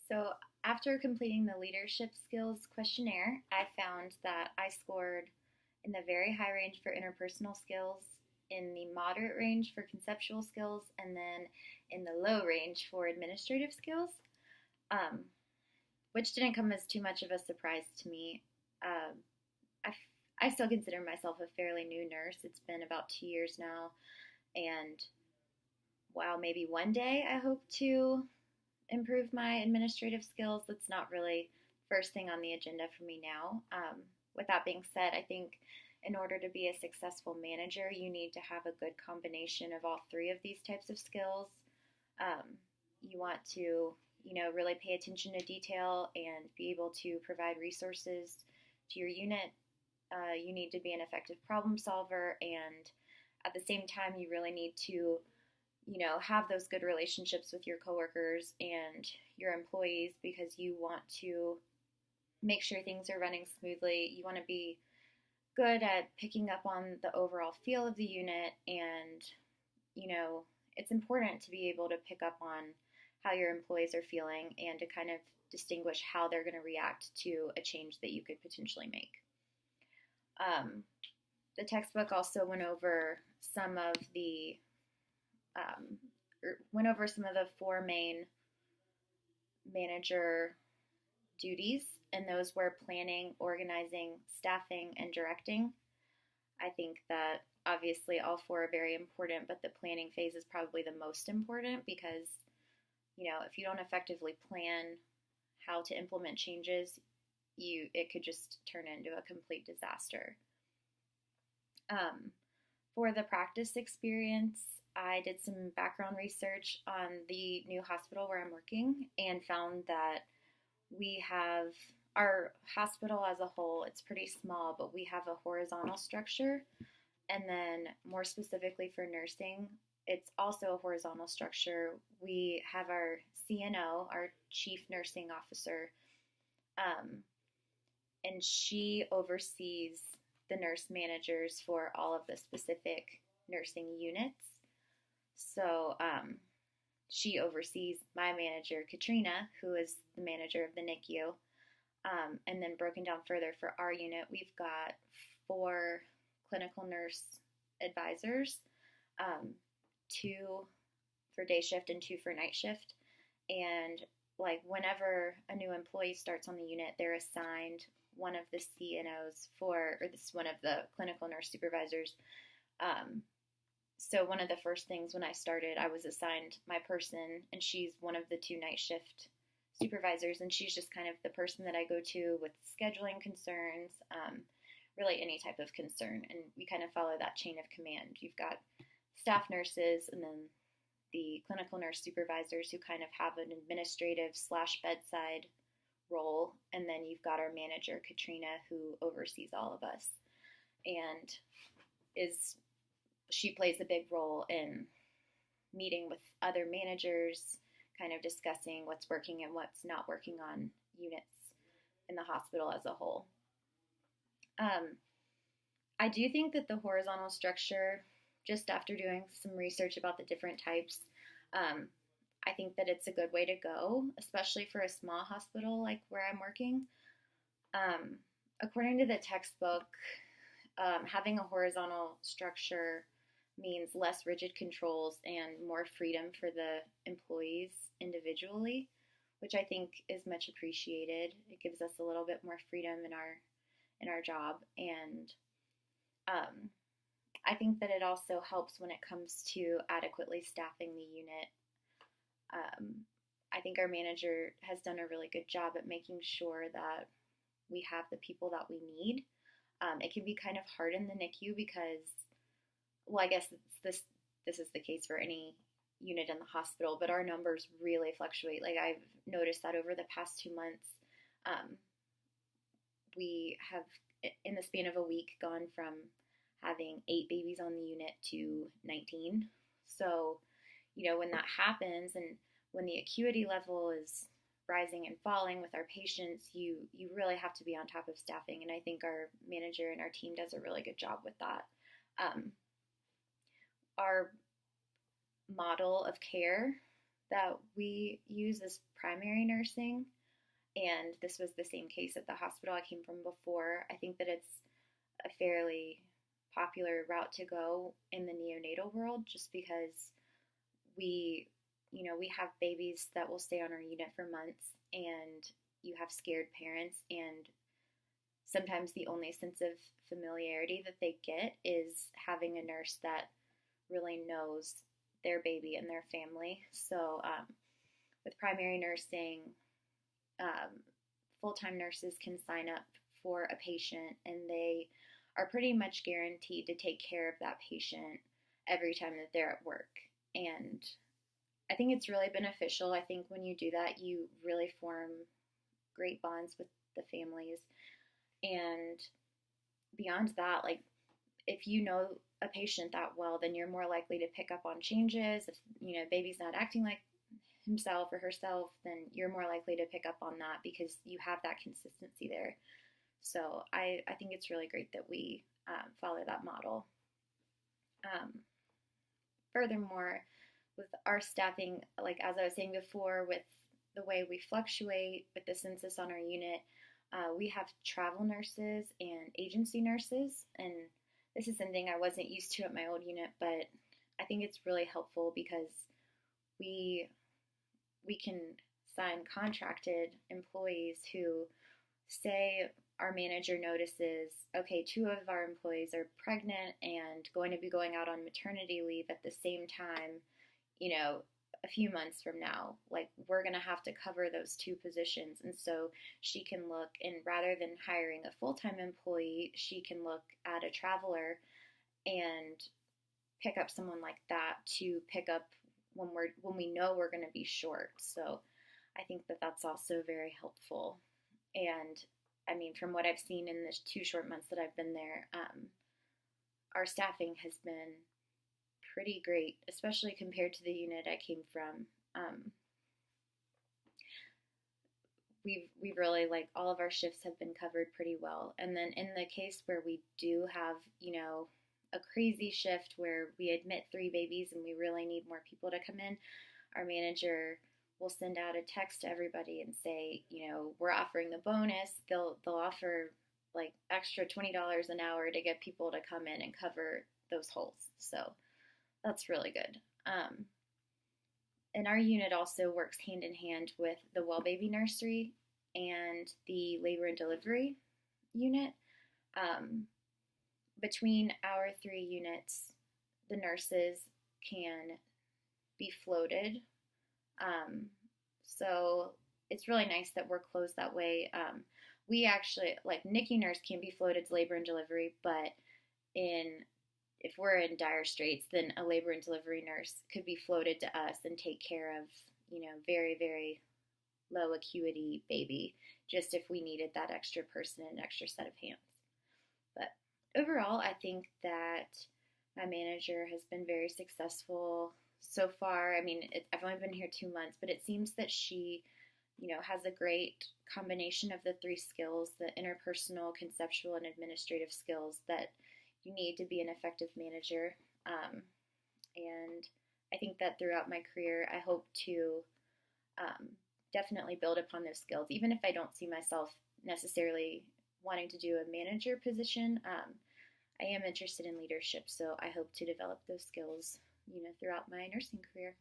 So, after completing the leadership skills questionnaire, I found that I scored in the very high range for interpersonal skills, in the moderate range for conceptual skills, and then in the low range for administrative skills, um, which didn't come as too much of a surprise to me. Um, I, I still consider myself a fairly new nurse. It's been about 2 years now, and while maybe one day I hope to improve my administrative skills, that's not really first thing on the agenda for me now. With that being said, I think in order to be a successful manager, you need to have a good combination of all three of these types of skills. You want to, really pay attention to detail and be able to provide resources to your unit. You need to be an effective problem solver, and at the same time, you really need to have those good relationships with your coworkers and your employees, because you want to make sure things are running smoothly. You want to be good at picking up on the overall feel of the unit, and it's important to be able to pick up on how your employees are feeling and to kind of distinguish how they're going to react to a change that you could potentially make. The textbook also went over some of the four main manager duties, and those were planning, organizing, staffing, and directing. I think that obviously all four are very important, but the planning phase is probably the most important, because if you don't effectively plan how to implement changes, it could just turn into a complete disaster. For the practice experience, I did some background research on the new hospital where I'm working and found that we have our hospital as a whole, it's pretty small, but we have a horizontal structure. And then more specifically for nursing, it's also a horizontal structure. We have our CNO, our Chief Nursing Officer, and she oversees the nurse managers for all of the specific nursing units. So she oversees my manager, Katrina, who is the manager of the NICU. And then broken down further for our unit, we've got 4 clinical nurse advisors, 2 for day shift and 2 for night shift. And whenever a new employee starts on the unit, they're assigned one of the CNOs one of the clinical nurse supervisors. So one of the first things when I started, I was assigned my person, and she's one of the 2 night shift supervisors, and she's just kind of the person that I go to with scheduling concerns, really any type of concern, and we kind of follow that chain of command. You've got staff nurses, and then the clinical nurse supervisors who kind of have an administrative / bedside role, and then you've got our manager, Katrina, who oversees all of us, and she plays a big role in meeting with other managers, kind of discussing what's working and what's not working on units in the hospital as a whole. I do think that the horizontal structure, just after doing some research about the different types, I think that it's a good way to go, especially for a small hospital like where I'm working. According to the textbook, having a horizontal structure means less rigid controls and more freedom for the employees individually, which I think is much appreciated. It gives us a little bit more freedom in our job, and I think that it also helps when it comes to adequately staffing the unit. I think our manager has done a really good job at making sure that we have the people that we need. It can be kind of hard in the NICU because, well, I guess this is the case for any unit in the hospital, but our numbers really fluctuate. I've noticed that over the past 2 months, we have, in the span of a week, gone from having 8 babies on the unit to 19. So, when that happens and when the acuity level is rising and falling with our patients, you really have to be on top of staffing, and I think our manager and our team does a really good job with that. Our model of care that we use is primary nursing, and this was the same case at the hospital I came from before. I think that it's a fairly popular route to go in the neonatal world just because we, we have babies that will stay on our unit for months, and you have scared parents, and sometimes the only sense of familiarity that they get is having a nurse that really knows their baby and their family. So with primary nursing, full-time nurses can sign up for a patient, and they are pretty much guaranteed to take care of that patient every time that they're at work. And I think it's really beneficial. I think when you do that, you really form great bonds with the families. And beyond that, like, if you know a patient that well, then you're more likely to pick up on changes. If, baby's not acting like himself or herself, then you're more likely to pick up on that because you have that consistency there. So I think it's really great that we follow that model. Furthermore, with our staffing, like as I was saying before, with the way we fluctuate with the census on our unit, we have travel nurses and agency nurses, and this is something I wasn't used to at my old unit, but I think it's really helpful because we can sign contracted employees who, say our manager notices, okay, 2 of our employees are pregnant and going to be going out on maternity leave at the same time, a few months from now, like, we're going to have to cover those 2 positions. And so she can look, and rather than hiring a full-time employee, she can look at a traveler and pick up someone like that to pick up when we know we're going to be short. So I think that that's also very helpful. And I mean, from what I've seen in the 2 short months that I've been there, our staffing has been pretty great, especially compared to the unit I came from. We've really, like, all of our shifts have been covered pretty well. And then in the case where we do have, a crazy shift where we admit 3 babies and we really need more people to come in, our manager will send out a text to everybody and say, we're offering the bonus. They'll offer like extra $20 an hour to get people to come in and cover those holes. So that's really good. And our unit also works hand in hand with the Well Baby Nursery and the Labor and Delivery unit. Between our 3 units, the nurses can be floated. So it's really nice that we're closed that way. We actually, like, NICU nurse can be floated to labor and delivery, but if we're in dire straits, then a labor and delivery nurse could be floated to us and take care of, very, very low acuity baby, just if we needed that extra person and an extra set of hands. But overall, I think that my manager has been very successful so far. I mean, I've only been here 2 months, but it seems that she, has a great combination of the 3 skills, the interpersonal, conceptual, and administrative skills that you need to be an effective manager. And I think that throughout my career, I hope to definitely build upon those skills, even if I don't see myself necessarily wanting to do a manager position. I am interested in leadership, so I hope to develop those skills, throughout my nursing career.